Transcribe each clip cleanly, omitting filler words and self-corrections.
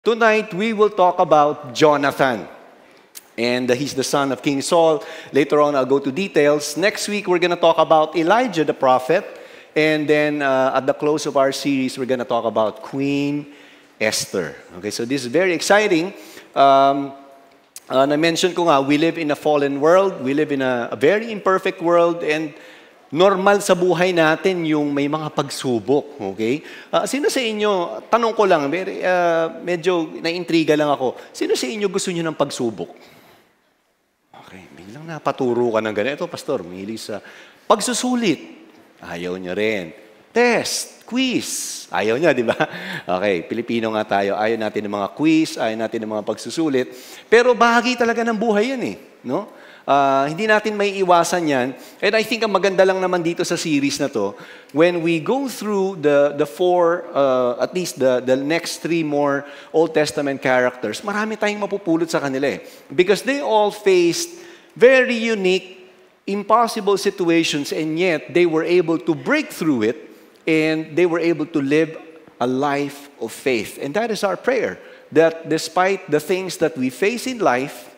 Tonight, we will talk about Jonathan. And he's the son of King Saul. Later on, I'll go to details. Next week, we're going to talk about Elijah the prophet. And then at the close of our series, we're going to talk about Queen Esther. Okay, so this is very exciting. Na-mention ko nga, we live in a fallen world. We live in a very imperfect world. And normal sa buhay natin yung may mga pagsubok, okay? Sino sa inyo, tanong ko lang, medyo na-intriga lang ako, sino sa inyo gusto niyo ng pagsubok? Okay, biglang napaturo ka ng ganito, Pastor, mihilig sa pagsusulit. Ayaw niya rin. Test, quiz, ayaw niya, di ba? Okay, Pilipino nga tayo, ayaw natin ng mga quiz, ayaw natin ng mga pagsusulit, pero bahagi talaga ng buhay yan no? Hindi natin may iwasan yan. And I think ang maganda lang naman dito sa series na to, when we go through the four, at least the next three more Old Testament characters, marami tayong mapupulot sa kanila because they all faced very unique, impossible situations, and yet they were able to break through it, and they were able to live a life of faith. And that is our prayer, that despite the things that we face in life,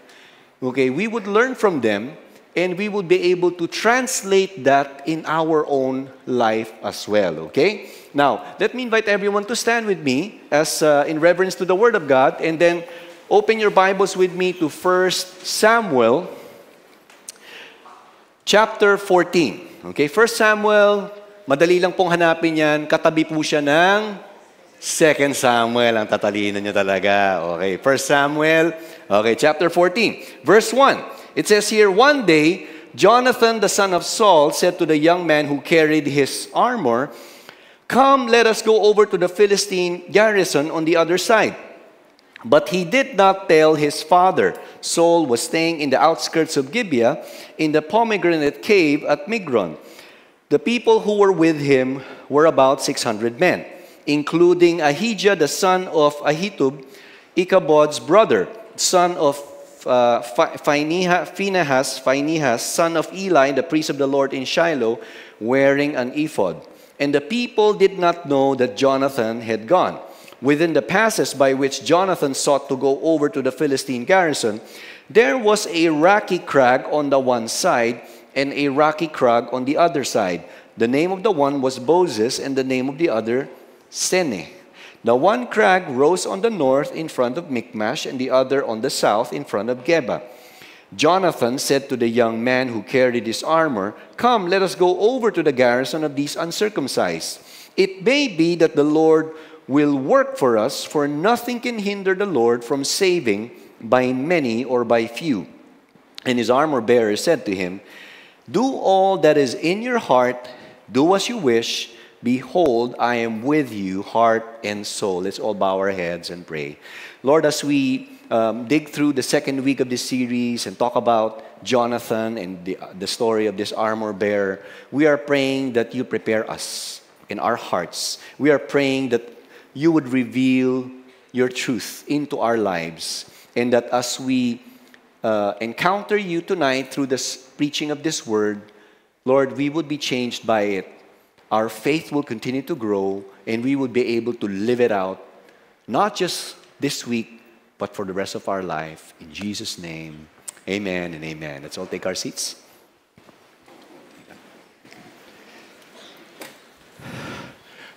okay, we would learn from them, and we would be able to translate that in our own life as well, okay? Now, let me invite everyone to stand with me as in reverence to the Word of God, and then open your Bibles with me to 1 Samuel chapter 14. Okay, 1 Samuel, madali lang pong hanapin yan, katabi po siya ng 2 Samuel, ang tatalino niyo talaga. Okay, 1 Samuel, okay, chapter 14, verse 1. It says here, one day, Jonathan, the son of Saul, said to the young man who carried his armor, "Come, let us go over to the Philistine garrison on the other side." But he did not tell his father. Saul was staying in the outskirts of Gibeah, in the pomegranate cave at Migron. The people who were with him were about 600 men, including Ahijah, the son of Ahitub, Ichabod's brother, son of Phinehas, son of Eli, the priest of the Lord in Shiloh, wearing an ephod. And the people did not know that Jonathan had gone. Within the passes by which Jonathan sought to go over to the Philistine garrison, there was a rocky crag on the one side and a rocky crag on the other side. The name of the one was Boses, and the name of the other Sene. The one crag rose on the north in front of Michmash, and the other on the south in front of Geba. Jonathan said to the young man who carried his armor, "Come, let us go over to the garrison of these uncircumcised. It may be that the Lord will work for us, for nothing can hinder the Lord from saving by many or by few." And his armor-bearer said to him, "Do all that is in your heart, do as you wish. Behold, I am with you, heart and soul." Let's all bow our heads and pray. Lord, as we dig through the second week of this series and talk about Jonathan and the story of this armor-bearer, we are praying that you prepare us in our hearts. We are praying that you would reveal your truth into our lives, and that as we encounter you tonight through the preaching of this word, Lord, we would be changed by it. Our faith will continue to grow, and we would be able to live it out, not just this week, but for the rest of our life. In Jesus' name, amen and amen. Let's all take our seats.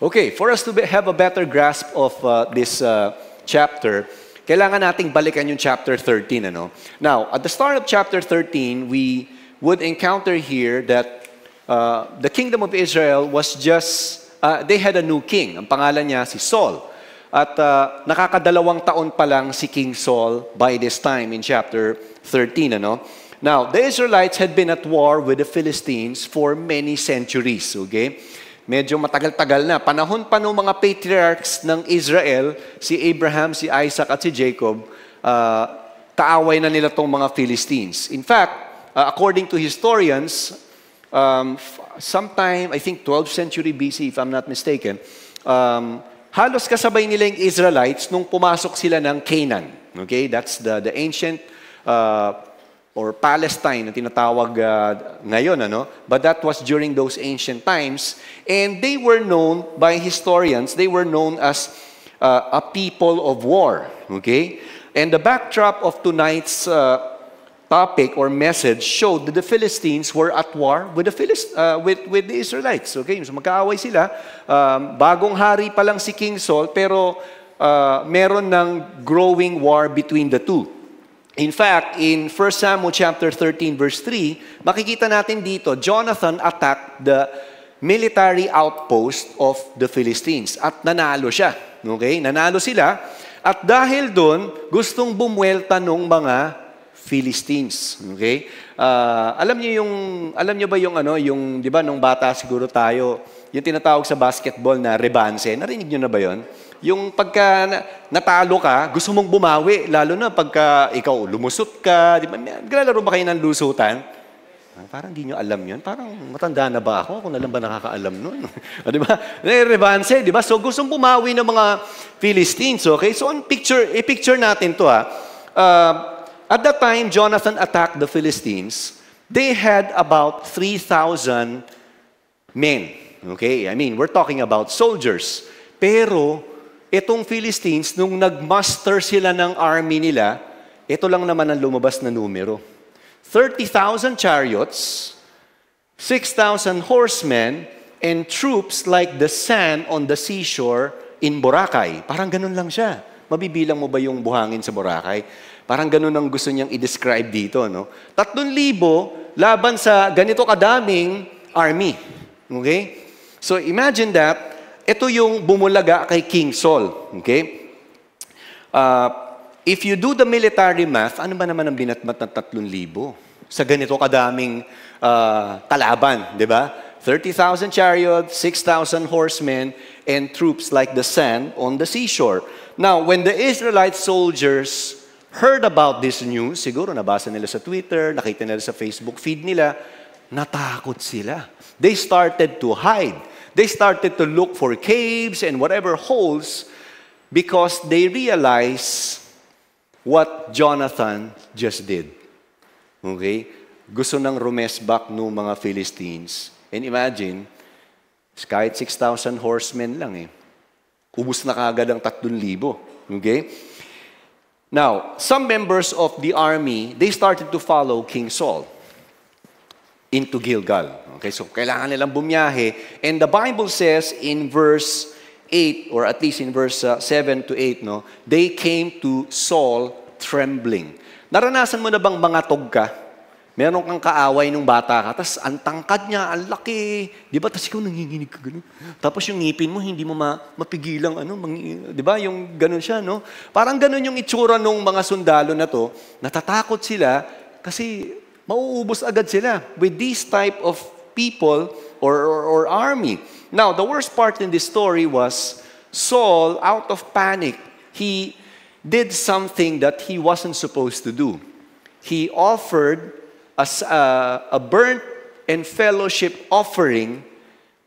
Okay, for us to have a better grasp of this chapter, kailangan nating balikan yung chapter 13. Now, at the start of chapter 13, we would encounter here that the kingdom of Israel was just, they had a new king. Ang pangalan niya si Saul. At nakakadalawang taon pa lang si King Saul by this time in chapter 13. Now, the Israelites had been at war with the Philistines for many centuries. Okay? Medyo matagal-tagal na. Panahon pa ng mga patriarchs ng Israel, si Abraham, si Isaac, at si Jacob, kaaway na nila tong mga Philistines. In fact, according to historians, sometime, I think 12th century BC, if I'm not mistaken, halos kasabay nila yung Israelites nung pumasok sila ng Canaan. Okay? That's the ancient or Palestine na tinatawag ngayon, But that was during those ancient times. And they were known by historians, they were known as a people of war. Okay? And the backdrop of tonight's topic or message showed that the Philistines were at war with the Israelites. Okay? So magkaaway sila. Bagong hari pa lang si King Saul, pero meron ng growing war between the two. In fact, in 1 Samuel chapter 13 verse 3, makikita natin dito, Jonathan attacked the military outpost of the Philistines at nanalo siya. Okay? Nanalo sila at dahil doon, gustong bumuelta ng mga Philistines. Okay? Alam niyo ba yung 'di ba nung bata siguro tayo, yung tinatawag sa basketball na rebanse. Narinig niyo na ba 'yon? Yung pagka natalo ka, gusto mong bumawi, lalo na pagka ikaw lumusot ka, di ba? Naglalaro ba kayo ng lusutan? Parang di nyo alam yun. Parang matanda na ba ako? Kung alam ba nakakaalam nun? Di ba? Revanse, di ba? So gustong bumawi ng mga Philistines, okay? So i-picture natin to ha. At that time, Jonathan attacked the Philistines. They had about 3,000 men. Okay? I mean, we're talking about soldiers. Pero itong Philistines, nung nag-muster sila ng army nila, ito lang naman ang lumabas na numero. 30,000 chariots, 6,000 horsemen, and troops like the sand on the seashore in Boracay. Parang ganun lang siya. Mabibilang mo ba yung buhangin sa Boracay? Parang ganun ang gusto niyang i-describe dito, no? 3,000 laban sa ganito kadaming army. Okay? So imagine that, ito yung bumulaga kay King Saul. Okay? If you do the military math, ano ba naman ang binatmat ng 3,000? Sa ganito kadaming kalaban, di ba? 30,000 chariots, 6,000 horsemen, and troops like the sand on the seashore. Now, when the Israelite soldiers heard about this news, siguro nabasa nila sa Twitter, nakita nila sa Facebook feed nila, natakot sila. They started to hide. They started to look for caves and whatever holes because they realized what Jonathan just did. Okay? Gusto nang rumesbak ng mga Philistines. And imagine, kahit 6,000 horsemen lang ubus na kagad ang 3,000. Okay? Now, some members of the army, they started to follow King Saul into Gilgal. Okay, so kailangan nilang bumiyahe. And the Bible says in verse 8, or at least in verse 7 to 8, no, they came to Saul trembling. Naranasan mo na bang mangatog ka? Meron kang kaaway nung bata ka, tapos ang tangkad niya, ang laki. Di ba? Tapos ikaw nanginginig ka gano'n. Tapos yung ngipin mo, hindi mo mapigilang, di ba? Yung gano'n siya, no? Parang gano'n yung itsura nung mga sundalo na to. Natatakot sila kasi mauubos agad sila with this type of people or army. Now, the worst part in this story was Saul, out of panic, he did something that he wasn't supposed to do. He offered a burnt and fellowship offering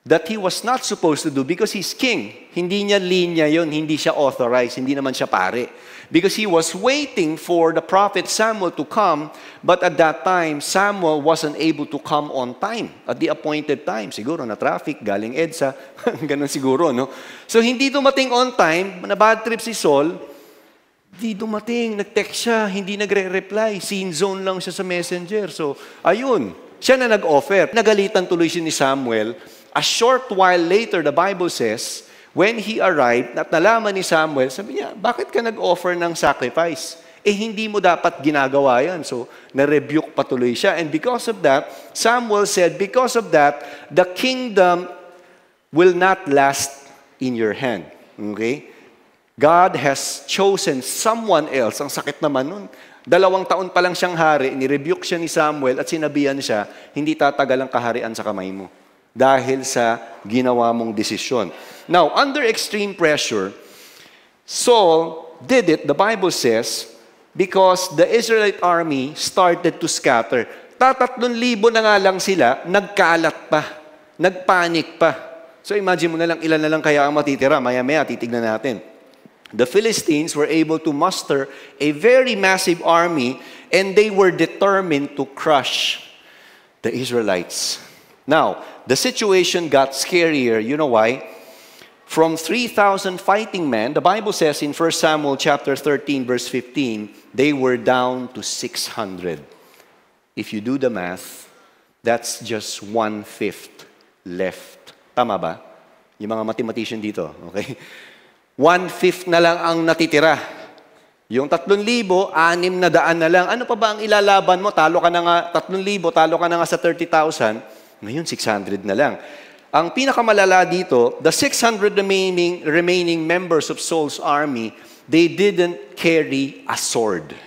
that he was not supposed to do because he's king. Hindi niya linya yon, hindi siya authorized, hindi naman siya pare. Because he was waiting for the prophet Samuel to come, but at that time, Samuel wasn't able to come on time, at the appointed time. Siguro na traffic, galing EDSA, ganun siguro, no? So hindi dumating on time, na bad trip si Saul, hindi dumating, nag-text siya, hindi nagre-reply, scene zone lang siya sa messenger. So, ayun, siya na nag-offer. Nagalitan tuloy siya ni Samuel. A short while later, the Bible says, when he arrived, at nalaman ni Samuel, sabi niya, bakit ka nag-offer ng sacrifice? Hindi mo dapat ginagawa yan. So, na-rebuke patuloy siya. And because of that, Samuel said, because of that, the kingdom will not last in your hand. Okay? God has chosen someone else. Ang sakit naman nun. 2 taon pa lang siyang hari, ni-rebuke siya ni Samuel at sinabihan siya, hindi tatagal ang kaharian sa kamay mo dahil sa ginawa mong desisyon. Now, under extreme pressure, Saul did it, the Bible says, because the Israelite army started to scatter. 3,000 na nga lang sila, nagkalat pa, nagpanik pa. So imagine mo na lang, ilan na lang kaya ang matitira. Maya-maya, titignan natin. The Philistines were able to muster a very massive army and they were determined to crush the Israelites. Now, the situation got scarier. You know why? From 3,000 fighting men, the Bible says in 1 Samuel chapter 13, verse 15, they were down to 600. If you do the math, that's just 1/5 left. Tama ba? Yung mga mathematician dito, okay? 1/5 na lang ang natitira. Yung 3,000, 600 na lang. Ano pa ba ang ilalaban mo? Talo ka na nga 3,000, talo ka na nga sa 30,000. Ngayon, 600 na lang. Ang pinakamalala dito, the 600 remaining members of Saul's army, they didn't carry a sword.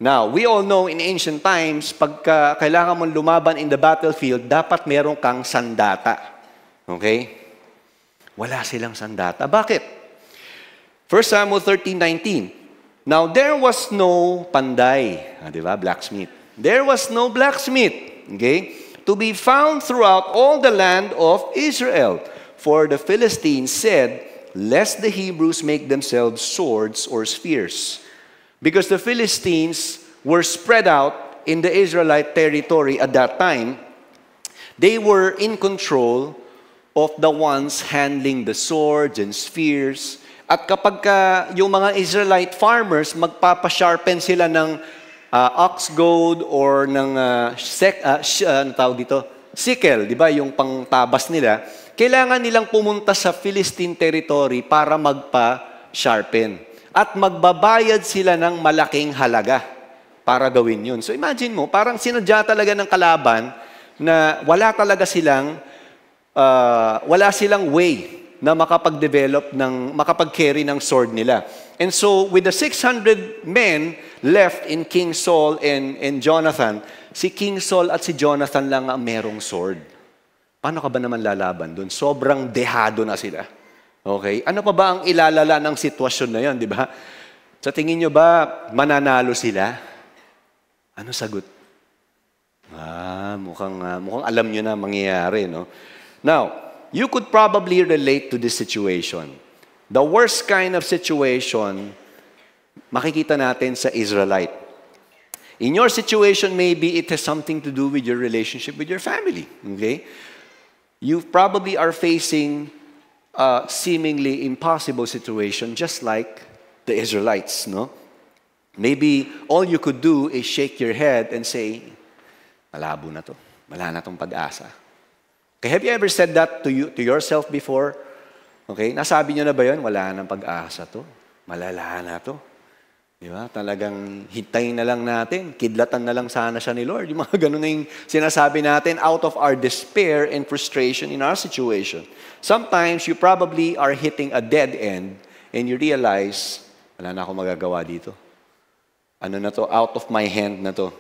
Now, we all know in ancient times, pagka kailangan mong lumaban in the battlefield, dapat meron kang sandata. Okay? Wala silang sandata. Bakit? 1 Samuel 13:19. Now, there was no panday, di ba? Blacksmith. There was no blacksmith, okay? To be found throughout all the land of Israel. For the Philistines said, lest the Hebrews make themselves swords or spears. Because the Philistines were spread out in the Israelite territory at that time, they were in control of the ones handling the swords and spears. At kapag yung mga Israelite farmers, magpapasharpen sila ng ox goad or ng sickle, di ba, yung pangtabas nila, kailangan nilang pumunta sa Philistine territory para magpa-sharpen. At magbabayad sila ng malaking halaga para gawin yun. So imagine mo, parang sinadya talaga ng kalaban na wala silang way na makapag-develop makapag-carry ng sword nila. And so, with the 600 men left in King Saul and Jonathan, si King Saul at si Jonathan lang ang merong sword. Paano ka ba naman lalaban doon? Sobrang dehado na sila. Okay? Ano pa ba ang ilalala ng sitwasyon na yan, di ba? Sa tingin nyo ba, mananalo sila? Ano sagot? Mukhang alam nyo na mangyayari, no? Now, you could probably relate to this situation. The worst kind of situation, makikita natin sa Israelite. In your situation, maybe it has something to do with your relationship with your family. Okay? You probably are facing a seemingly impossible situation, just like the Israelites, no? Maybe all you could do is shake your head and say, malabo na to. Wala na tong pag-asa. Okay, have you ever said that to yourself before? Okay, nasabi nyo na ba yun? Wala nang pag-asa to. Malala na to. Di ba? Talagang hintayin na lang natin. Kidlatan na lang sana siya ni Lord. Yung mga ganun na yung sinasabi natin out of our despair and frustration in our situation. Sometimes you probably are hitting a dead end and you realize, wala na akong magagawa dito. Ano na to? Out of my hand na to.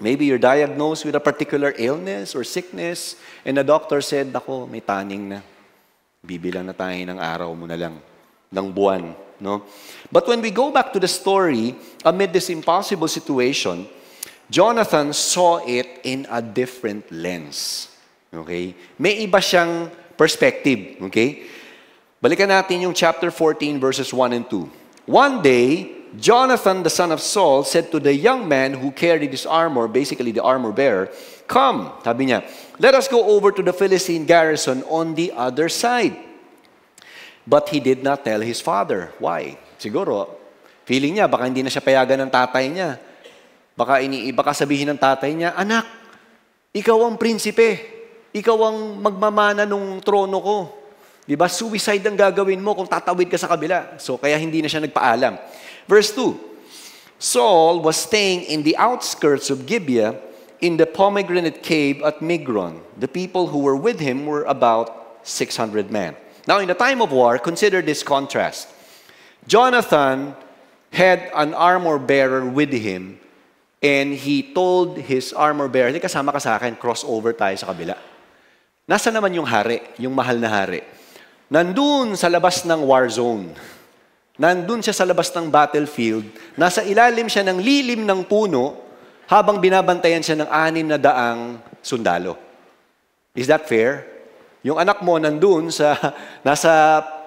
Maybe you're diagnosed with a particular illness or sickness and the doctor said, ako, may taning na. Bibilang na tayo ng araw mo na lang, ng buwan. No? But when we go back to the story, amid this impossible situation, Jonathan saw it in a different lens. Okay? May iba siyang perspective. Okay? Balikan natin yung chapter 14, verses 1 and 2. One day, Jonathan, the son of Saul, said to the young man who carried his armor, basically the armor bearer, come, sabi niya, let us go over to the Philistine garrison on the other side. But he did not tell his father. Why? Siguro, feeling niya, baka hindi na siya payagan ng tatay niya. Baka sabihin ng tatay niya, anak, ikaw ang prinsipe. Ikaw ang magmamana nung trono ko. Diba? Suicide ang gagawin mo kung tatawid ka sa kabila. So, kaya hindi na siya nagpaalam. Verse 2, Saul was staying in the outskirts of Gibeah in the pomegranate cave at Migron. The people who were with him were about 600 men. Now, in the time of war, consider this contrast. Jonathan had an armor bearer with him and he told his armor bearer, hindi kasama ka sa akin, cross over tayo sa kabila. Nasa naman yung hari, yung mahal na hari? Nandun sa labas ng war zone. Nandun siya sa labas ng battlefield. Nasa ilalim siya ng lilim ng puno habang binabantayan siya ng 600 sundalo. Is that fair? Yung anak mo nandun nasa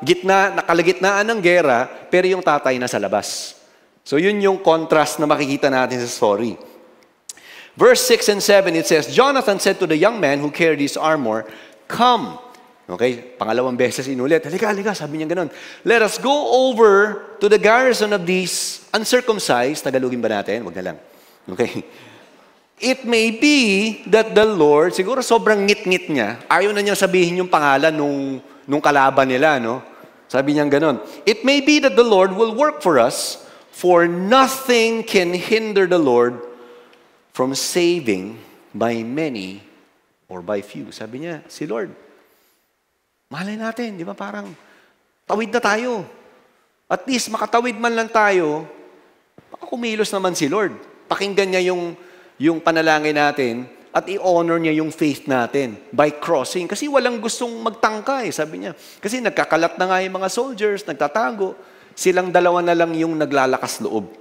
gitna, nakalagitnaan ng gera, pero yung tatay nasa labas. So yun yung contrast na makikita natin sa story. Verse 6 and 7, it says, Jonathan said to the young man who carried his armor, come. Okay? Pangalawang beses inulit. Halika, sabi niya ganun. Let us go over to the garrison of these uncircumcised. Tagalogin ba natin? Wag na lang. Okay? It may be that the Lord, siguro sobrang ngit-ngit niya, ayaw na niyang sabihin yung pangalan nung kalaban nila, no? Sabi niya ganun. It may be that the Lord will work for us, for nothing can hinder the Lord from saving by many or by few. Sabi niya, si Lord, mahalin natin, di ba? Parang tawid na tayo. At least makatawid man lang tayo, baka kumilos naman si Lord. Pakinggan niya yung panalangin natin at i-honor niya yung faith natin by crossing. Kasi walang gustong magtangka sabi niya. Kasi nagkakalat na nga yung mga soldiers, nagtatago. Silang dalawa na lang yung naglalakas loob.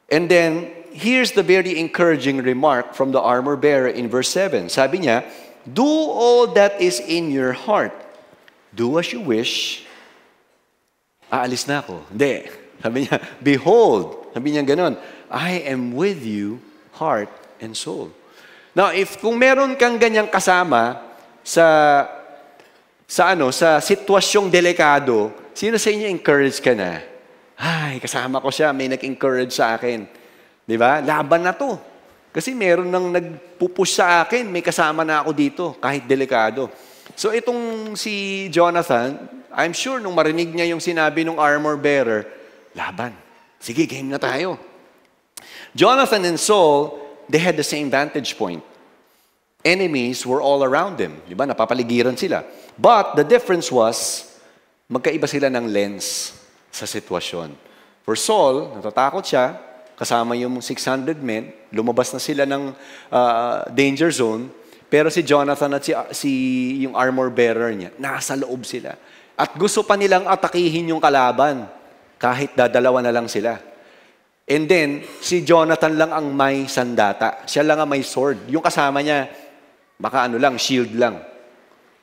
And then, here's the very encouraging remark from the armor bearer in verse 7. Sabi niya, do all that is in your heart. Do as you wish. Aalis na ako. Hindi. Sabi niya, behold. Sabi niya ganun, I am with you, heart and soul. Now, kung meron kang ganyang kasama sa sitwasyong delikado, sino sa inyo encourage ka na? Ay, kasama ko siya, may nag-encourage sa akin. Di ba? Laban na to. Kasi meron nang nagpupush sa akin, may kasama na ako dito, kahit delikado. So itong si Jonathan, I'm sure nung marinig niya yung sinabi ng armor bearer, laban. Sige, game na tayo. Jonathan and Saul, they had the same vantage point. Enemies were all around them. Di ba? Napapaligiran sila. But the difference was, magkaiba sila ng lens sa sitwasyon. For Saul, natatakot siya, kasama yung 600 men, lumabas na sila ng danger zone, pero si Jonathan at yung armor bearer niya, nasa loob sila. At gusto pa nilang atakihin yung kalaban, kahit dadalawa na lang sila. And then, si Jonathan lang ang may sandata. Siya lang ang may sword. Yung kasama niya, baka shield lang.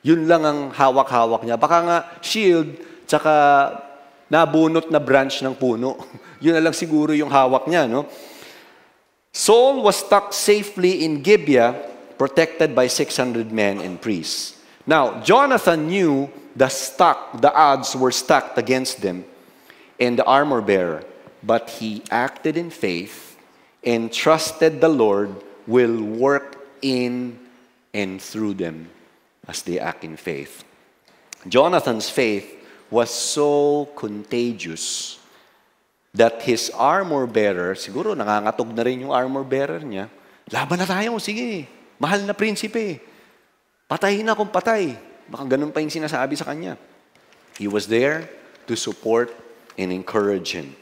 Yun lang ang hawak-hawak niya. Baka nga shield, tsaka nabunot na branch ng puno. Yun na lang siguro yung hawak niya, no? Saul was stuck safely in Gibeah, protected by 600 men and priests. Now, Jonathan knew the odds were stacked against them and the armor bearer, but he acted in faith and trusted the Lord will work in and through them as they act in faith. Jonathan's faith was so contagious that his armor bearer, siguro nangangatog na rin yung armor bearer niya, laban na tayo, sige, mahal na prinsipe, patayin na kung patay. Baka ganun pa yung sinasabi sa kanya. He was there to support and encourage him.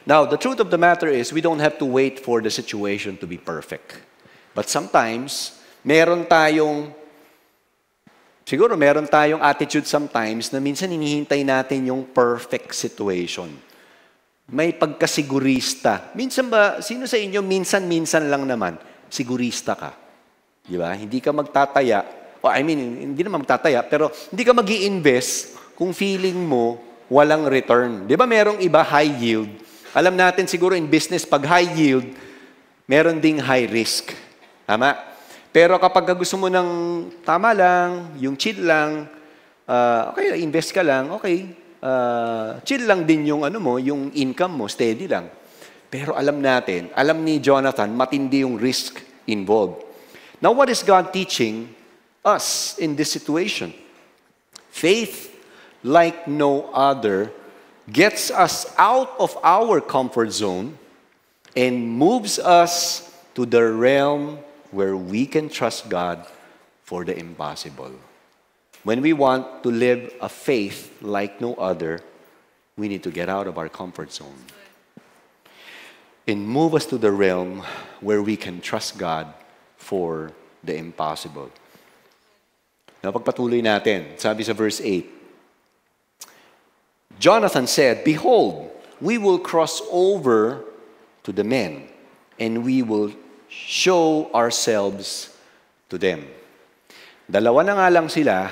Now, the truth of the matter is, we don't have to wait for the situation to be perfect. But sometimes, meron tayong attitude sometimes na minsan hinihintay natin yung perfect situation. May pagkasigurista. Minsan ba, sino sa inyo, minsan lang naman, sigurista ka. Di ba? Hindi ka magtataya, hindi naman magtataya, pero hindi ka mag-i-invest kung feeling mo walang return. Di ba merong iba high yield? Alam natin siguro in business, pag high yield, meron ding high risk. Tama? Pero kapag gusto mo ng tama lang, yung chill lang, okay, invest ka lang, okay, chill lang din yung yung income mo, steady lang. Pero alam ni Jonathan, matindi yung risk involved. Now, what is God teaching us in this situation? Faith, like no other, gets us out of our comfort zone and moves us to the realm where we can trust God for the impossible. When we want to live a faith like no other, we need to get out of our comfort zone and move us to the realm where we can trust God for the impossible. Now, pagpatuloy natin, sabi sa verse 8, Jonathan said, behold, we will cross over to the men, and we will show ourselves to them. Dalawa na nga lang sila,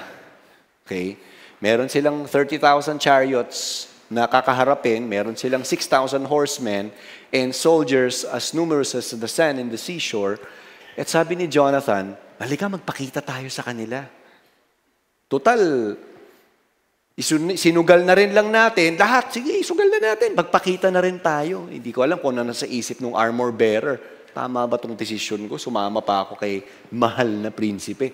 okay? Meron silang 30,000 chariots na kakaharapin, meron silang 6,000 horsemen, and soldiers as numerous as the sand in the seashore. At sabi ni Jonathan, halika magpakita tayo sa kanila. Total, sinugal na rin lang natin. Lahat, sige, isugal na natin. Magpakita na rin tayo. Hindi ko alam kung ano nasa isip ng armor bearer. Tama ba itong desisyon ko? Sumama pa ako kay mahal na prinsipe.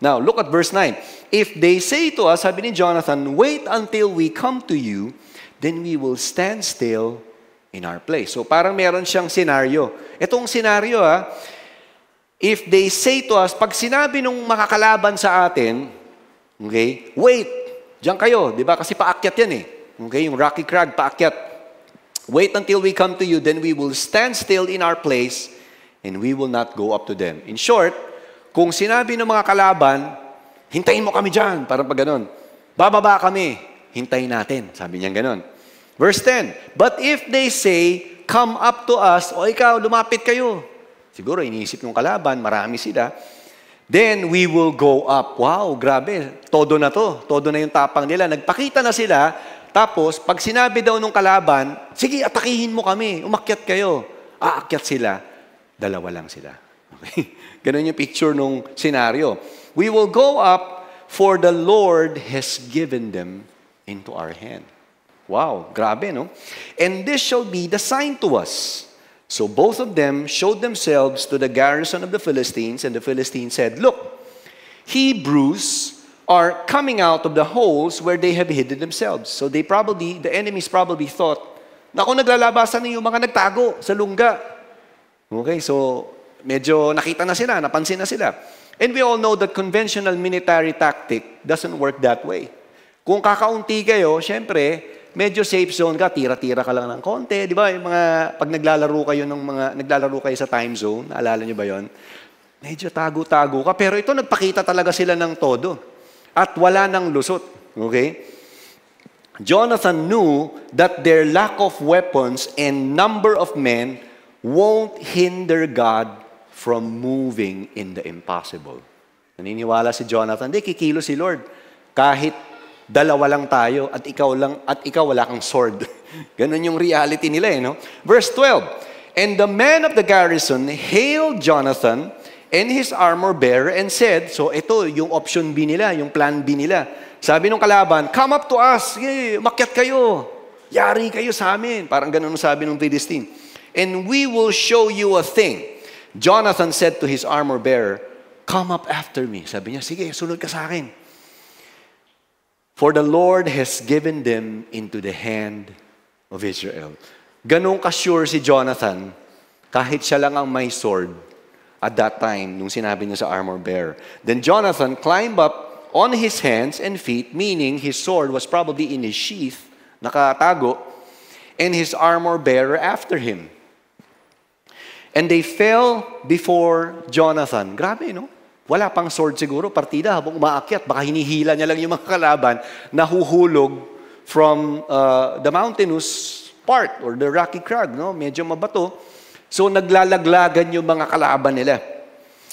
Now, look at verse 9. If they say to us, sabi ni Jonathan, wait until we come to you, then we will stand still in our place. So parang meron siyang senaryo. Itong senaryo, if they say to us, pag sinabi nung makakalaban sa atin, okay, wait, diyan kayo, di ba? Kasi paakyat yan eh. Okay, yung Rocky Crag, paakyat. Wait until we come to you, then we will stand still in our place and we will not go up to them. In short, kung sinabi ng mga kalaban, hintayin mo kami dyan, parang pag ganun. Bababa kami, hintayin natin. Sabi niya ganun. Verse 10, but if they say, come up to us, o ikaw, lumapit kayo. Siguro, iniisip ng kalaban, marami sila. Then we will go up. Wow, grabe. Todo na to. Todo na yung tapang nila. Nagpakita na sila. Tapos, pag sinabi daw ng kalaban, sige, atakihin mo kami. Umakyat kayo. Aakyat sila. Dalawa lang sila. Okay? Ganun yung picture nung senaryo. We will go up, for the Lord has given them into our hand. Wow, grabe, no? And this shall be the sign to us. So both of them showed themselves to the garrison of the Philistines, and the Philistines said, look, Hebrews are coming out of the holes where they have hidden themselves. So the enemies probably thought, naku, naglalabasan na yung mga nagtago sa lungga. Okay, so medyo nakita na sila, napansin na sila. And we all know that conventional military tactic doesn't work that way. Kung kakaunti kayo, syempre, medyo safe zone ka, tira-tira ka lang ng konti. Di ba, yung mga, pag naglalaro kayo sa time zone, naalala nyo ba yon? Medyo tago-tago ka. Pero ito, nagpakita talaga sila ng todo. At wala nang lusot. Okay? Jonathan knew that their lack of weapons and number of men won't hinder God from moving in the impossible. Naniniwala si Jonathan, di, kikilo si Lord. Kahit dalawa lang tayo at ikaw wala kang sword. Ganun yung reality nila, no? Verse 12. And the men of the garrison hailed Jonathan and his armor bearer and said, so ito yung option B nila, yung plan B nila. Sabi nung kalaban, come up to us. Sige, umakyat kayo. Yari kayo sa amin. Parang ganun sabi nung Philistine. And we will show you a thing. Jonathan said to his armor bearer, come up after me. Sabi niya, sige, sunod ka sa akin. For the Lord has given them into the hand of Israel. Ganun ka-sure si Jonathan, kahit siya lang ang may sword at that time, nung sinabi niya sa armor bearer. Then Jonathan climbed up on his hands and feet, meaning his sword was probably in his sheath, nakatago, and his armor bearer after him. And they fell before Jonathan. Grabe, no? Wala pang sword siguro, partida, habang umaakyat, baka hinihila niya lang yung mga kalaban, nahuhulog from the mountainous part or the rocky crag, no? Medyo mabato. So naglalaglagan yung mga kalaban nila.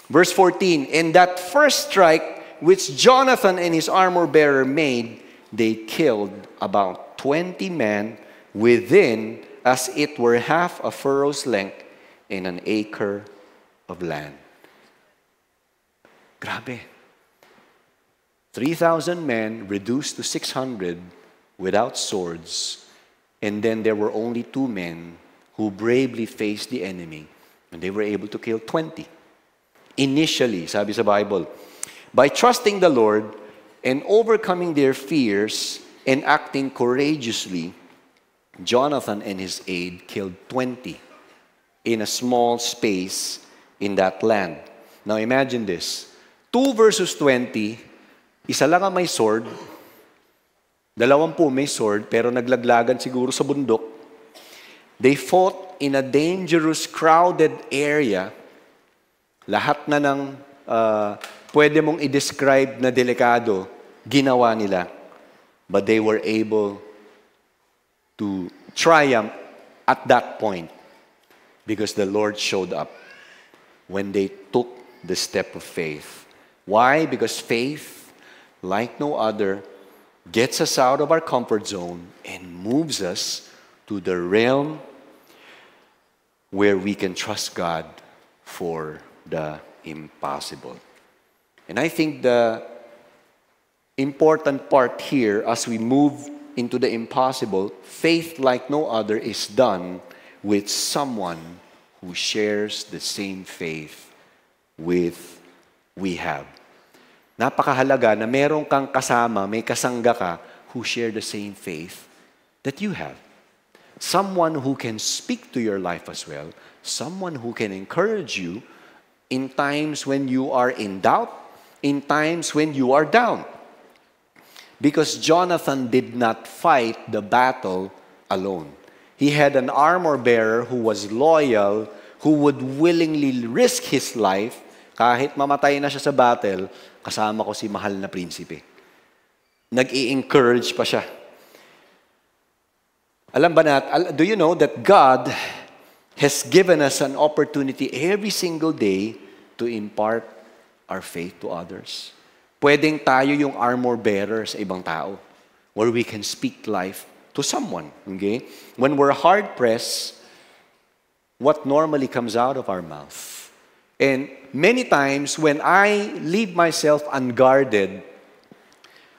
Verse 14, and that first strike which Jonathan and his armor bearer made, they killed about 20 men within as it were half a furrow's length in an acre of land. Grabe. 3,000 men reduced to 600 without swords, and then there were only 2 men who bravely faced the enemy, and they were able to kill 20. Initially, sabi sa Bible, by trusting the Lord and overcoming their fears and acting courageously, Jonathan and his aide killed 20 in a small space in that land. Now imagine this. 2 versus 20, isa lang ang may sword, 20 may sword, pero naglaglagan siguro sa bundok. They fought in a dangerous, crowded area. Lahat na ng pwede mong i-describe na delikado, ginawa nila. But they were able to triumph at that point because the Lord showed up when they took the step of faith. Why? Because faith, like no other, gets us out of our comfort zone and moves us to the realm where we can trust God for the impossible. And I think the important part here as we move into the impossible, faith like no other is done with someone who shares the same faith with we have. Napakahalaga na meron kang kasama, may kasangga ka who share the same faith that you have. Someone who can speak to your life as well. Someone who can encourage you in times when you are in doubt, in times when you are down. Because Jonathan did not fight the battle alone. He had an armor bearer who was loyal, who would willingly risk his life. Kahit mamatay na siya sa battle, kasama ko si mahal na prinsipe. Nag-i-encourage pa siya. Do you know that God has given us an opportunity every single day to impart our faith to others? Pwedeng tayo yung armor bearer sa ibang tao where we can speak life to someone. Okay? When we're hard-pressed, what normally comes out of our mouth? And many times when I leave myself unguarded,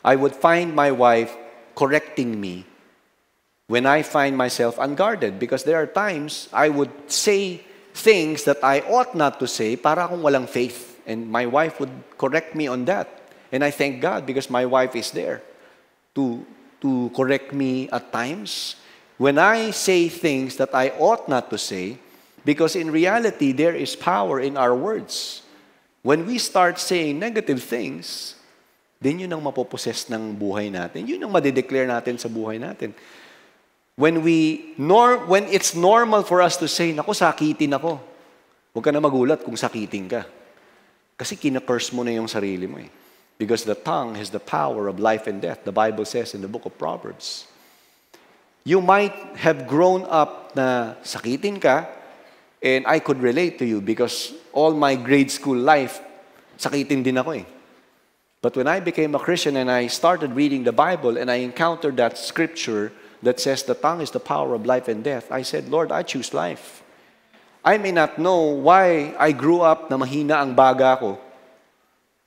I would find my wife correcting me when I find myself unguarded. Because there are times I would say things that I ought not to say para akong walang faith. And my wife would correct me on that. And I thank God because my wife is there to correct me at times when I say things that I ought not to say, because in reality, there is power in our words. When we start saying negative things, then yun ang mapoposes ng buhay natin. Yun ang madideclare natin sa buhay natin. When it's normal for us to say, naku, sakitin ako. Huwag ka na magulat kung sakitin ka. Kasi kina-curse mo na yung sarili mo eh. Because the tongue has the power of life and death. The Bible says in the book of Proverbs. You might have grown up na sakitin ka, and I could relate to you because all my grade school life, sakitin din ako eh. But when I became a Christian and I started reading the Bible and I encountered that scripture that says the tongue is the power of life and death, I said, Lord, I choose life. I may not know why I grew up na mahina ang baga ko.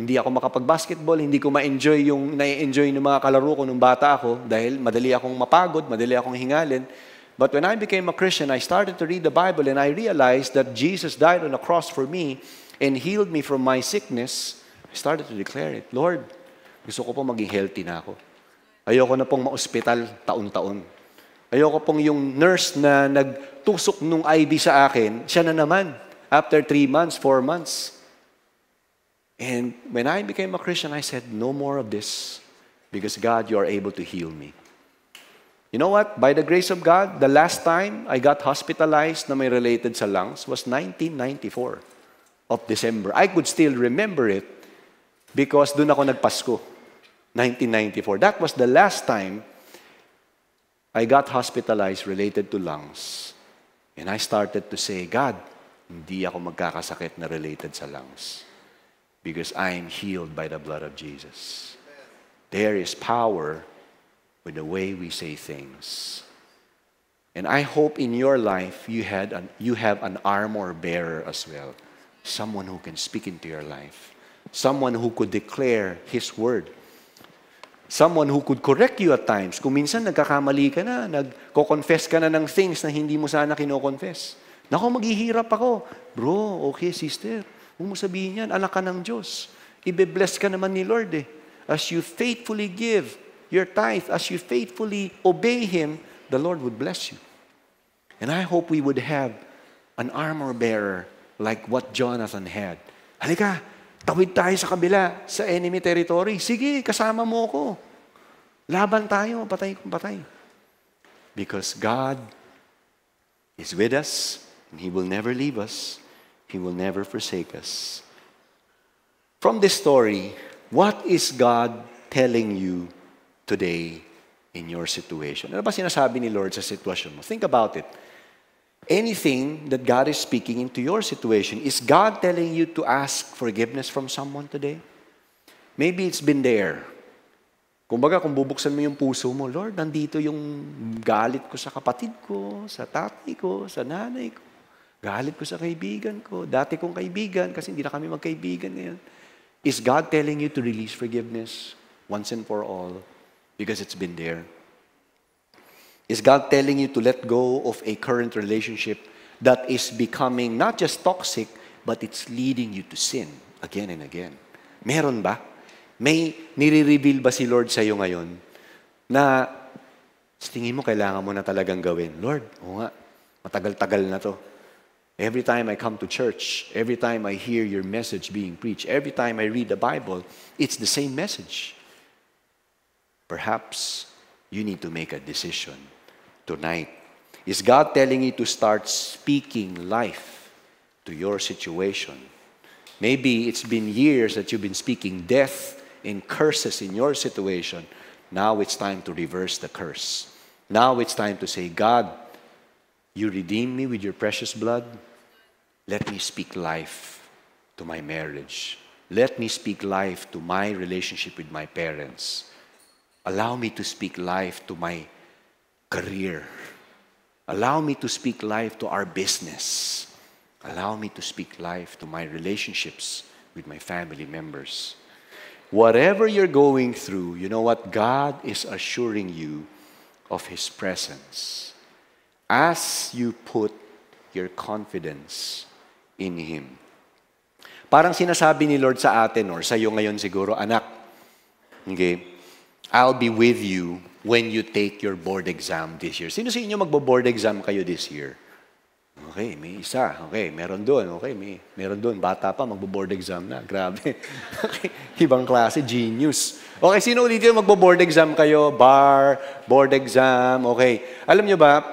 Hindi ako makapag-basketball, hindi ko ma-enjoy yung na-enjoy ng mga kalaro ko nung bata ako dahil madali akong mapagod, madali akong hingalin. But when I became a Christian, I started to read the Bible and I realized that Jesus died on the cross for me and healed me from my sickness. I started to declare it. Lord, gusto ko po maging healthy na ako. Ayoko na pong ma-ospital taon-taon. Ayoko pong yung nurse na nagtusok nung IV sa akin, siya na naman. After 3 months, 4 months. And when I became a Christian, I said, no more of this. Because God, you are able to heal me. You know what? By the grace of God, the last time I got hospitalized na may related sa lungs was 1994 of December. I could still remember it because doon ako nagpasko. 1994. That was the last time I got hospitalized related to lungs. And I started to say, God, hindi ako magkakasakit na related sa lungs. Because I am healed by the blood of Jesus. There is power with the way we say things. And I hope in your life you have an armor bearer as well. Someone who can speak into your life. Someone who could declare His word. Someone who could correct you at times. Kung minsan nagkakamali ka na, nagko-confess ka na ng things na hindi mo sana kino-confess. Naku, maghihirap ako. Bro, okay sister. Huwag mo sabihin yan, anak ka ng Diyos. Ibe-bless ka naman ni Lord eh. As you faithfully give your tithe, as you faithfully obey Him, the Lord would bless you. And I hope we would have an armor bearer like what Jonathan had. Halika, tawid tayo sa kabila, sa enemy territory. Sige, kasama mo ako. Laban tayo, patay kung patay. Because God is with us, and He will never leave us. He will never forsake us. From this story, what is God telling you today in your situation? Ano ba sinasabi ni Lord sa sitwasyon mo? Think about it. Anything that God is speaking into your situation, is God telling you to ask forgiveness from someone today? Maybe it's been there. Kumbaga, kung bubuksan mo yung puso mo, Lord, nandito yung galit ko sa kapatid ko, sa tatay ko, sa nanay ko. Galit ko sa kaibigan ko. Dati kong kaibigan kasi hindi na kami magkaibigan ngayon. Is God telling you to release forgiveness? once and for all because it's been there? Is God telling you to let go of a current relationship that is becoming not just toxic, but it's leading you to sin again and again? Meron ba? May nire-reveal ba si Lord sa iyo ngayon na sa tingin mo kailangan mo na talagang gawin? Lord, oo nga, matagal-tagal na to. Every time I come to church, every time I hear your message being preached, every time I read the Bible, it's the same message. Perhaps you need to make a decision tonight. Is God telling you to start speaking life to your situation? Maybe it's been years that you've been speaking death and curses in your situation. Now it's time to reverse the curse. Now it's time to say, God, you redeemed me with your precious blood. Let me speak life to my marriage. Let me speak life to my relationship with my parents. Allow me to speak life to my career. Allow me to speak life to our business. Allow me to speak life to my relationships with my family members. Whatever you're going through, you know what? God is assuring you of His presence as you put your confidence in Him. Parang sinasabi ni Lord sa atin or sa iyo ngayon siguro, anak, okay, I'll be with you when you take your board exam this year. Sino sa inyo magbo-board exam kayo this year? Okay, may isa. Okay, meron doon. Okay, meron doon. Bata pa, magbo-board exam na. Grabe. Okay, ibang klase, genius. Okay, sino ulit yung magbo-board exam kayo? Bar, board exam. Okay. Alam nyo ba,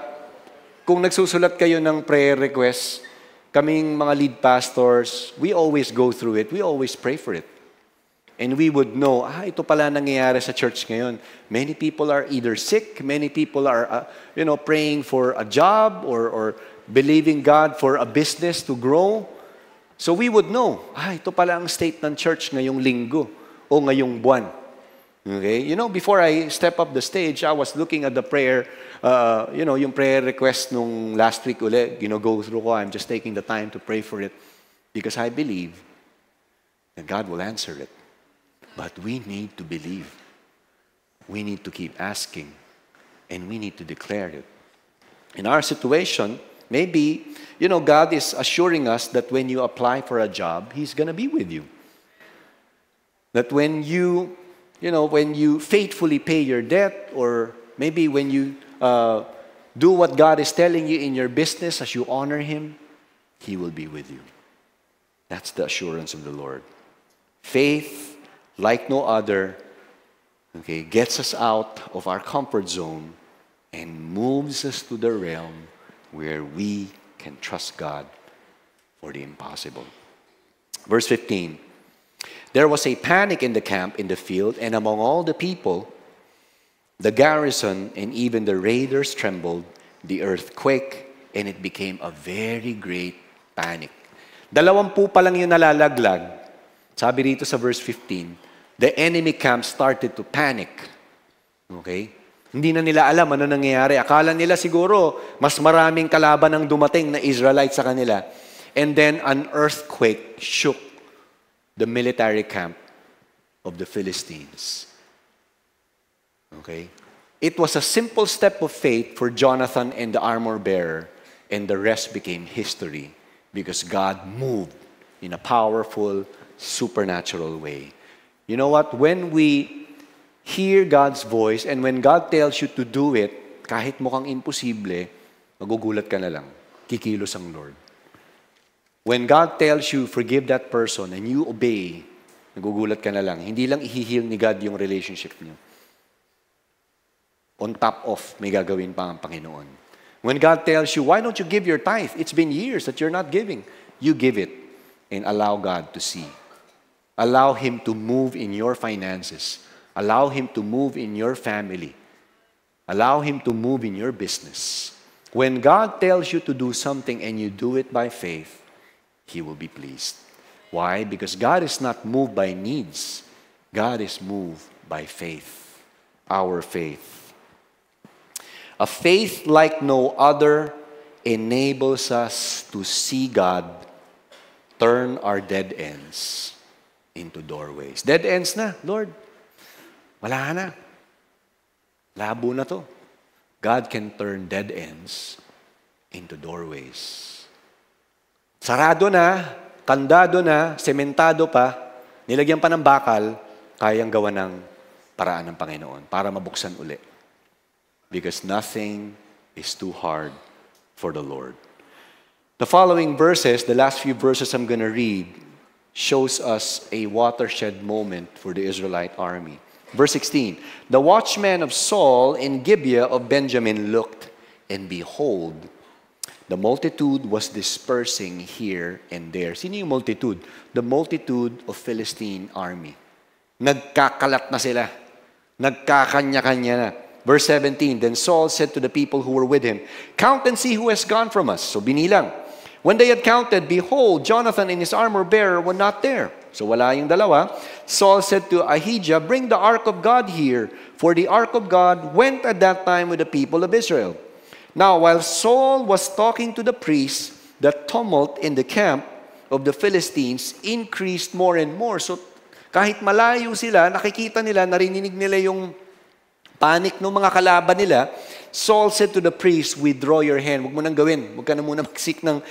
kung nagsusulat kayo ng prayer request, kaming mga lead pastors, we always go through it. We always pray for it. And we would know, ito pala nangyayari sa church ngayon. Many people are either sick, many people are, praying for a job or believing God for a business to grow. So we would know, ito pala ang state ng church ngayong linggo o ngayong buwan. Okay? Before I step up the stage, I was looking at the prayer, yung prayer request nung last week ulit, go through ko. I'm just taking the time to pray for it because I believe that God will answer it. But we need to believe. We need to keep asking. And we need to declare it. In our situation, maybe, God is assuring us that when you apply for a job, He's going to be with you. That when you faithfully pay your debt, or maybe when you do what God is telling you in your business as you honor Him, He will be with you. That's the assurance of the Lord. Faith, like no other, gets us out of our comfort zone and moves us to the realm where we can trust God for the impossible. Verse 15, there was a panic in the camp, in the field, and among all the people, the garrison and even the raiders trembled. The earth quaked, and it became a very great panic. 20 pa lang yung nalalaglag. Sabi rito sa verse 15, the enemy camp started to panic. Okay? Hindi na nila alam ano nangyayari. Akala nila siguro mas maraming kalaban ang dumating na Israelites sa kanila. And then an earthquake shook the military camp of the Philistines. Okay? It was a simple step of faith for Jonathan and the armor bearer, and the rest became history because God moved in a powerful, supernatural way. You know what? When we hear God's voice and when God tells you to do it, kahit mukhang imposible, magugulat ka na lang. Kikilos ang Lord. When God tells you, forgive that person, and you obey, nagugulat ka na lang. Hindi lang i-heal ni God yung relationship niyo. On top of, may gagawin pa ang Panginoon. When God tells you, why don't you give your tithe? It's been years that you're not giving. You give it and allow God to see. Allow Him to move in your finances. Allow Him to move in your family. Allow Him to move in your business. When God tells you to do something and you do it by faith, He will be pleased. Why? Because God is not moved by needs. God is moved by faith. Our faith. A faith like no other enables us to see God turn our dead ends into doorways. Dead ends na, Lord. Wala na. Labo na to. God can turn dead ends into doorways. Sarado na, kandado na, sementado pa, nilagyan pa ng bakal, kayang gawa ng paraan ng Panginoon para mabuksan uli. Because nothing is too hard for the Lord. The following verses, the last few verses I'm going to read, shows us a watershed moment for the Israelite army. Verse 16, the watchman of Saul in Gibeah of Benjamin looked, and behold, the multitude was dispersing here and there. Sino yung multitude? The multitude of Philistine army. Nagkakalat na sila. Nagkakanya-kanya na. Verse 17, then Saul said to the people who were with him, count and see who has gone from us. So binilang. When they had counted, behold, Jonathan and his armor-bearer were not there. So wala yung dalawa. Saul said to Ahijah, bring the ark of God here, for the ark of God went at that time with the people of Israel. Now, while Saul was talking to the priests, the tumult in the camp of the Philistines increased more and more. So kahit malayo sila, nakikita nila, narinig nila yung panic ng mga kalaban nila. Saul said to the priest, withdraw your hand. Huwag mo nang gawin. Huwag ka na muna mag-seek ng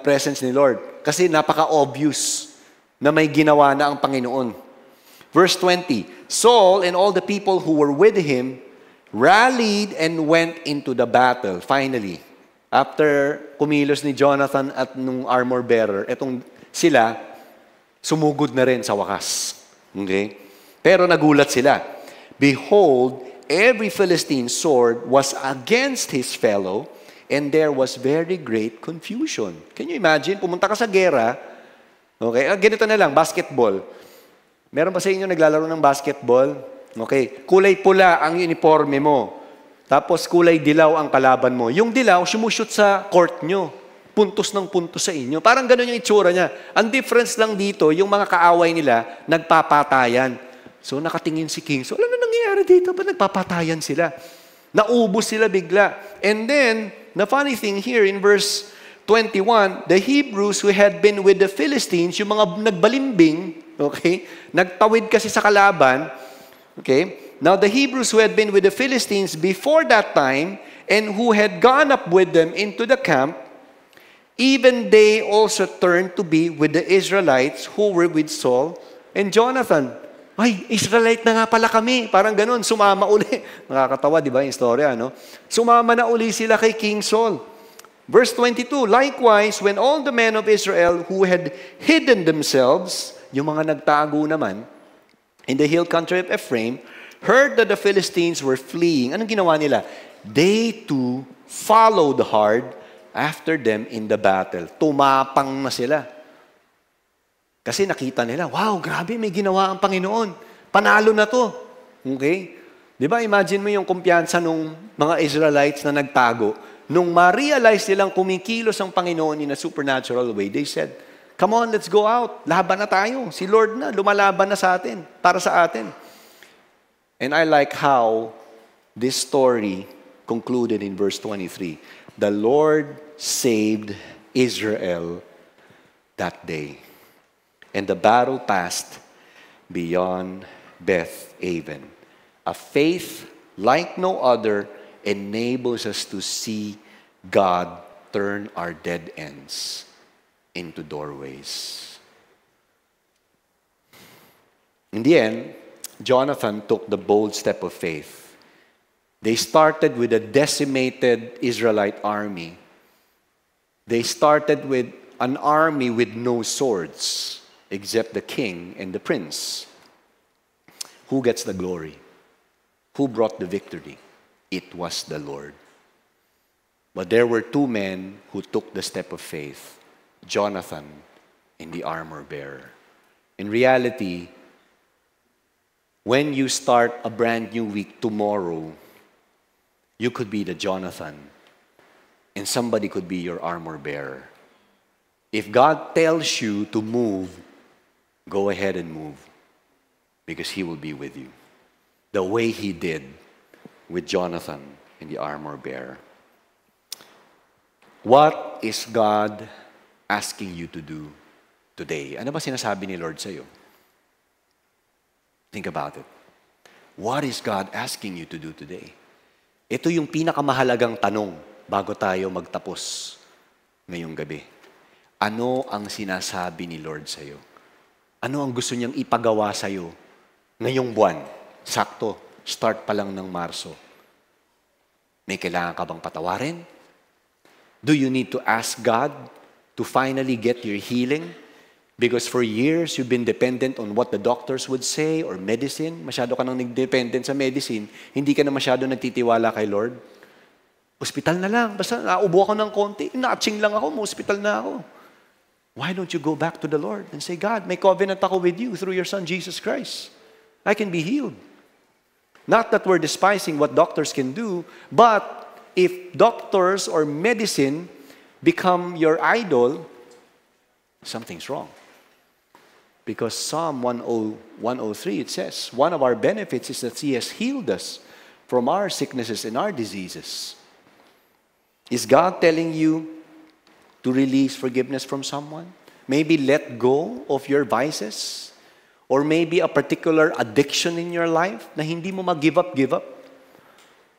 presence ni Lord. Kasi napaka-obvious na may ginawa na ang Panginoon. Verse 20, Saul and all the people who were with him rallied and went into the battle. Finally, after kumilos ni Jonathan at nung armor bearer, etong sila, sumugod na rin sa wakas. Okay? Pero nagulat sila. Behold, every Philistine sword was against his fellow, and there was very great confusion. Can you imagine? Pumunta ka sa gera, okay? Ganito na lang, basketball. Meron ba sa inyo naglalaro ng basketball? Okay, kulay pula ang uniforme mo. Tapos kulay dilaw ang kalaban mo. Yung dilaw, sumushoot sa court nyo. Puntos ng puntos sa inyo. Parang ganun yung itsura niya. Ang difference lang dito, yung mga kaaway nila, nagpapatayan. So nakatingin si King. So ano na nangyayari dito? Ba't nagpapatayan sila? Naubos sila bigla. And then, the funny thing here in verse 21, the Hebrews who had been with the Philistines, yung mga nagbalimbing, okay, nagtawid kasi sa kalaban, okay, now the Hebrews who had been with the Philistines before that time, and who had gone up with them into the camp, even they also turned to be with the Israelites who were with Saul and Jonathan. Ay, Israelite na nga pala kami. Parang ganun, sumama uli. Nakakatawa, di ba, yung istorya, no? Sumama na uli sila kay King Saul. Verse 22, likewise, when all the men of Israel who had hidden themselves, yung mga nagtago naman, in the hill country of Ephraim, heard that the Philistines were fleeing. Anong ginawa nila? They too followed hard after them in the battle. Tumapang na sila. Kasi nakita nila, wow, grabe, may ginawa ang Panginoon. Panalo na to. Okay? Di ba, imagine mo yung kumpiyansa ng mga Israelites na nagtago. Nung ma-realize nilang kumikilos ang Panginoon in a supernatural way, they said, come on, let's go out. Laban na tayo. Si Lord na, lumalaban na sa atin, para sa atin. And I like how this story concluded in verse 23. The Lord saved Israel that day. And the battle passed beyond Beth-aven. A faith like no other enables us to see God turn our dead ends into doorways. In the end, Jonathan took the bold step of faith. They started with a decimated Israelite army. They started with an army with no swords, except the king and the prince. Who gets the glory? Who brought the victory? It was the Lord. But there were two men who took the step of faith, Jonathan and the armor bearer. In reality, when you start a brand new week tomorrow, you could be the Jonathan, and somebody could be your armor bearer. If God tells you to move, go ahead and move, because He will be with you. The way He did with Jonathan and the armor bearer. What is God asking you to do today? Ano ba sinasabi ni Lord sa'yo? Think about it. What is God asking you to do today? Ito yung pinakamahalagang tanong bago tayo magtapos ngayong gabi. Ano ang sinasabi ni Lord sa'yo? Ano ang gusto niyang ipagawa sa'yo ngayong buwan? Sakto, start pa lang ng Marso. May kailangan ka bang patawarin? Do you need to ask God to finally get your healing? Because for years, you've been dependent on what the doctors would say or medicine. Masyado ka nang nag-dependent sa medicine. Hindi ka na masyado nagtitiwala kay Lord. Hospital na lang. Basta naubo ako ng konti. Naaching lang ako, hospital na ako. Why don't you go back to the Lord and say, God, may covenant ako with you through your Son, Jesus Christ. I can be healed. Not that we're despising what doctors can do, but if doctors or medicine become your idol, something's wrong. Because Psalm 103, it says, one of our benefits is that He has healed us from our sicknesses and our diseases. Is God telling you to release forgiveness from someone? Maybe let go of your vices? Or maybe a particular addiction in your life na hindi mo mag-give up.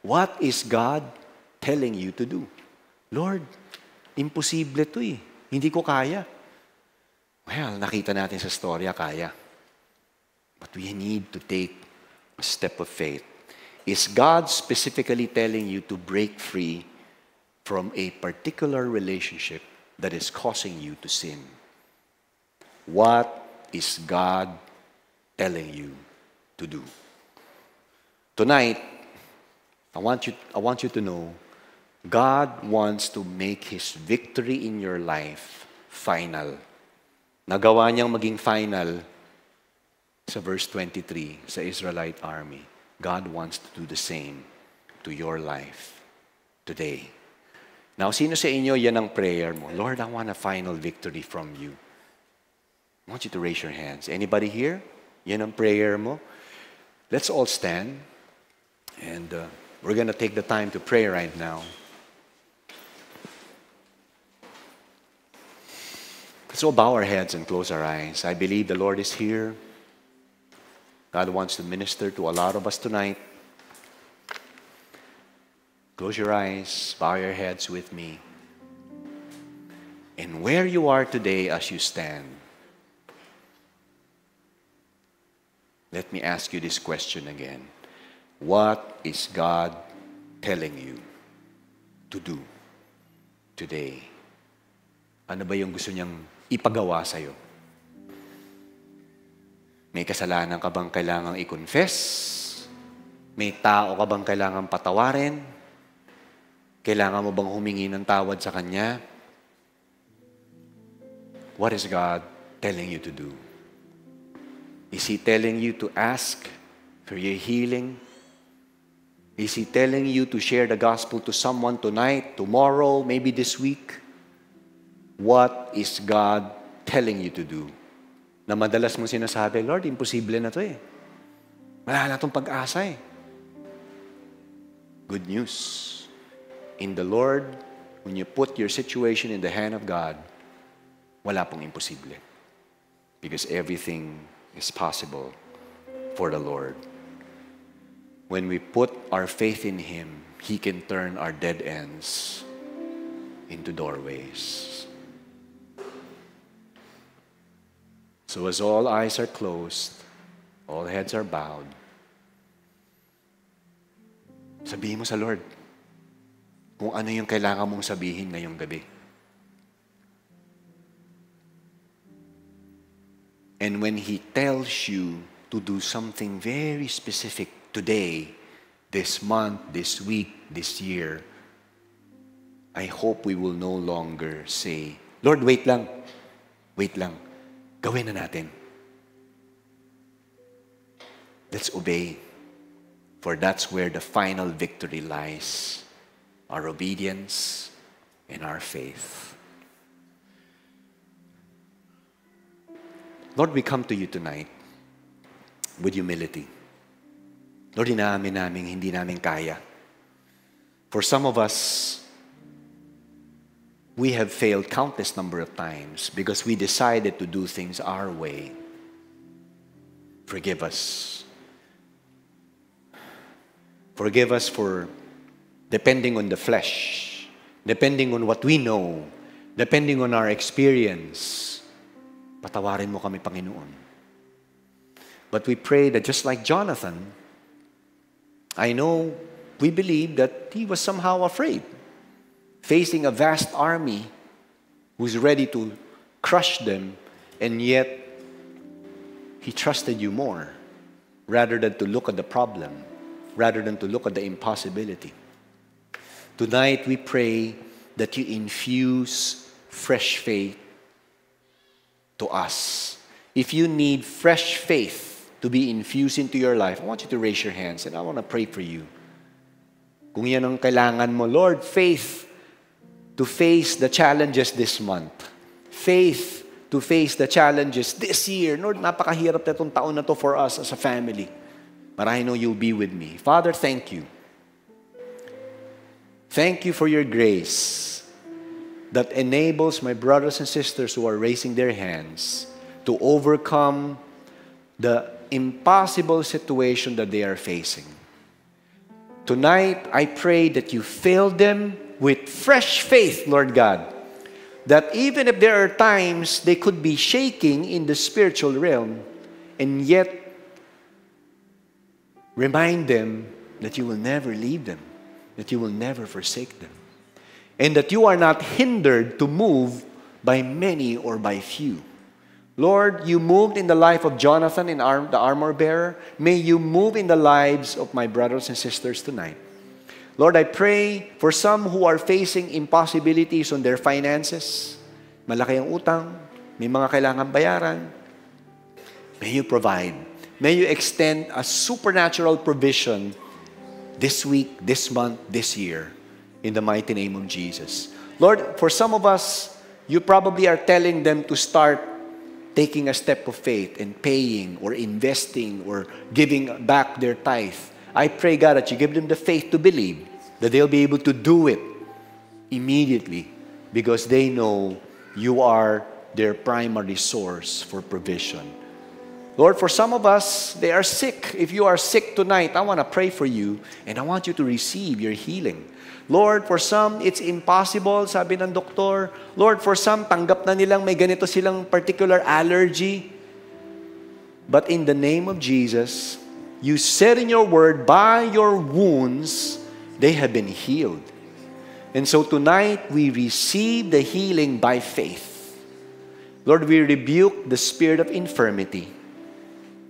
What is God telling you to do? Lord, imposible to eh. Hindi ko kaya. Well, nakita natin sa storya, kaya. But we need to take a step of faith. Is God specifically telling you to break free from a particular relationship that is causing you to sin? What is God telling you to do? Tonight, I want you to know, God wants to make His victory in your life final. Nagawa niyang maging final sa verse 23 sa Israelite army. God wants to do the same to your life today. Now, sino sa inyo yan ang prayer mo? Lord, I want a final victory from you. I want you to raise your hands. Anybody here? Yan ang prayer mo. Let's all stand. And we're going to take the time to pray right now. Let's all bow our heads and close our eyes. I believe the Lord is here. God wants to minister to a lot of us tonight. Close your eyes, bow your heads with me. And where you are today as you stand, let me ask you this question again. What is God telling you to do today? Ano ba yung gusto niyang ipagawa sa'yo? May kasalanan ka bang kailangang i-confess? May tao ka bang kailangang patawarin? Kailangan mo bang humingi ng tawad sa Kanya? What is God telling you to do? Is He telling you to ask for your healing? Is He telling you to share the gospel to someone tonight, tomorrow, maybe this week? What is God telling you to do? Na madalas mong sinasabi, Lord, imposible na to eh. Wala na itong pag-asa eh. Good news. In the Lord, when you put your situation in the hand of God, wala pong imposible. Because everything is possible for the Lord. When we put our faith in Him, He can turn our dead ends into doorways. So as all eyes are closed, all heads are bowed, sabihin mo sa Lord kung ano yung kailangan mong sabihin ngayong gabi. And when He tells you to do something very specific today, this month, this week, this year, I hope we will no longer say, Lord, wait lang. Gawin na natin. Let's obey. For that's where the final victory lies. Our obedience and our faith. Lord, we come to you tonight with humility. Lord, inaamin namin hindi namin kaya. For some of us, we have failed countless number of times because we decided to do things our way. Forgive us. Forgive us for depending on the flesh, depending on what we know, depending on our experience. Patawarin mo kami, Panginoon. But we pray that just like Jonathan, I know we believe that he was somehow afraid, facing a vast army who's ready to crush them, and yet he trusted you more rather than to look at the problem, rather than to look at the impossibility. Tonight, we pray that you infuse fresh faith to us. If you need fresh faith to be infused into your life, I want you to raise your hands and I want to pray for you. Kung yan ang kailangan mo, Lord, faith to face the challenges this month. Faith to face the challenges this year. Lord, napakahirap na itong taon na to for us as a family. But I know you'll be with me. Father, thank you. Thank you for your grace that enables my brothers and sisters who are raising their hands to overcome the impossible situation that they are facing. Tonight, I pray that you fill them with fresh faith, Lord God, that even if there are times they could be shaking in the spiritual realm, and yet remind them that you will never leave them, that you will never forsake them, and that you are not hindered to move by many or by few. Lord, you moved in the life of Jonathan, the armor bearer. May you move in the lives of my brothers and sisters tonight. Lord, I pray for some who are facing impossibilities on their finances. Malaki ang utang, may mga kailangan bayaran. May you provide. May you extend a supernatural provision this week, this month, this year, in the mighty name of Jesus. Lord, for some of us, you probably are telling them to start taking a step of faith and paying or investing or giving back their tithe. I pray, God, that you give them the faith to believe that they'll be able to do it immediately because they know you are their primary source for provision. Lord, for some of us, they are sick. If you are sick tonight, I want to pray for you and I want you to receive your healing. Lord, for some, it's impossible, sabi ng doktor. Lord, for some, tanggap na nilang may ganito silang particular allergy. But in the name of Jesus, you said in your word, by your wounds, they have been healed. And so tonight, we receive the healing by faith. Lord, we rebuke the spirit of infirmity.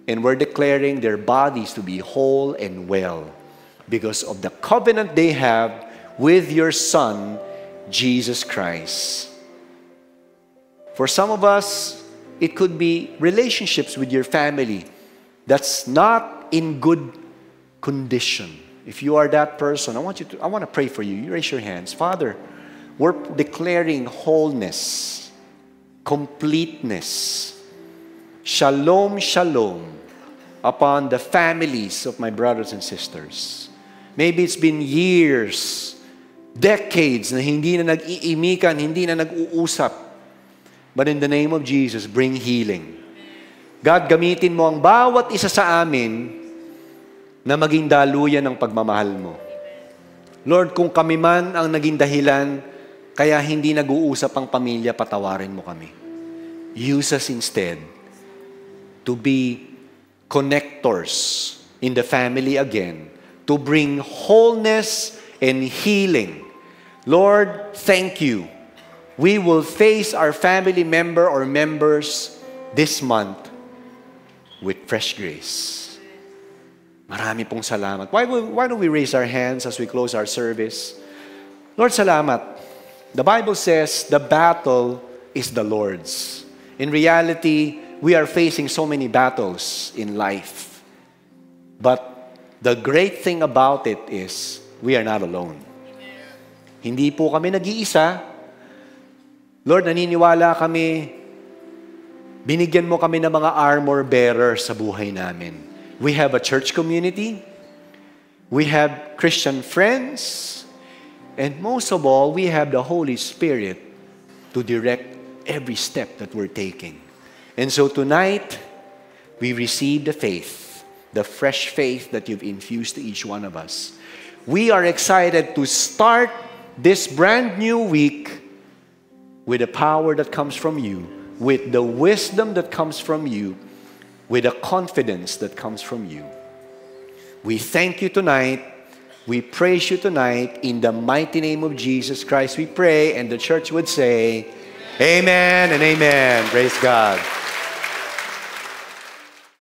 And we're declaring their bodies to be whole and well because of the covenant they have with your Son, Jesus Christ. For some of us, it could be relationships with your family that's not in good condition. If you are that person, I want to pray for you. You raise your hands. Father, we're declaring wholeness, completeness, shalom, shalom upon the families of my brothers and sisters. Maybe it's been years, decades na hindi na nag-iimikan, hindi na nag-uusap. But in the name of Jesus, bring healing. God, gamitin mo ang bawat isa sa amin na maging daluyan ng pagmamahal mo. Lord, kung kami man ang naging dahilan, kaya hindi nag-uusap ang pamilya, patawarin mo kami. Use us instead to be connectors in the family again, to bring wholeness and healing. Lord, thank you. We will face our family member or members this month with fresh grace. Marami pong salamat. Why don't we raise our hands as we close our service? Lord, salamat. The Bible says the battle is the Lord's. In reality, we are facing so many battles in life. But the great thing about it is we are not alone. Hindi po kami nag-iisa. Lord, naniniwala kami, binigyan mo kami ng mga armor bearers sa buhay namin. We have a church community. We have Christian friends. And most of all, we have the Holy Spirit to direct every step that we're taking. And so tonight, we receive the faith the fresh faith that you've infused to each one of us. We are excited to start this brand new week with the power that comes from you, with the wisdom that comes from you, with the confidence that comes from you. We thank you tonight. We praise you tonight. In the mighty name of Jesus Christ we pray, and the church would say, Amen and amen. Praise God.